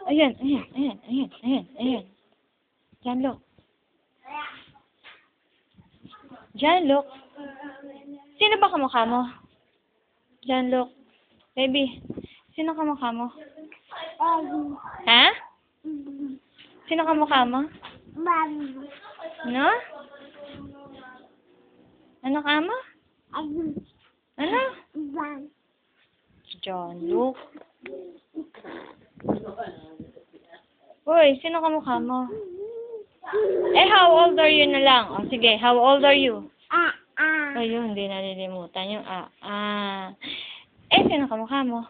Ayan, ayan, ayan, ayan, ayan, ayan. Diyan, look. Diyan, look. Sino ba kamukha mo? Diyan, look. Baby, sino kamukha mo? Ha? Sino kamukha mo? No? Ano ka mo? Ano? John Luke. Uy, sino kamukha mo? Eh, how old are you na lang? O, sige, how old are you? Ayun, hindi nalilimutan yung Eh, sino kamukha mo?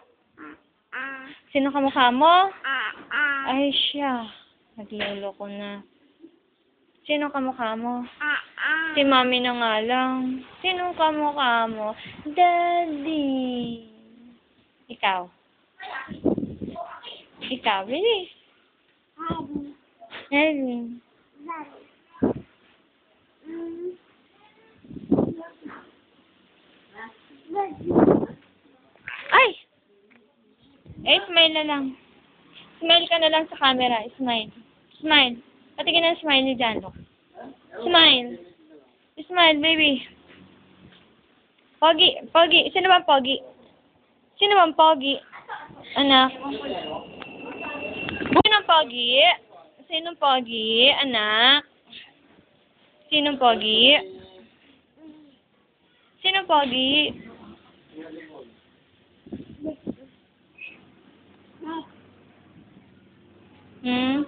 Sino kamukha mo? Ay, siya. Nagluloko na. Sino kamukha mo? Si Mami na nga lang. Sino kamukha mo? Daddy. Ikaw. Ikaw, bilis. Edwin. Ay! Eh, smile na lang. Smile ka na lang sa camera. Smile. Smile. Patingin na smile ni Jano. Smile. Smile, baby. Pogi. Pogi. Sino bang Pogi? Sino bang Pogi? Anak. Sinong Pogi? Sinong Pogi? Anak. Sinong Pogi? Sinong Pogi? Hmm?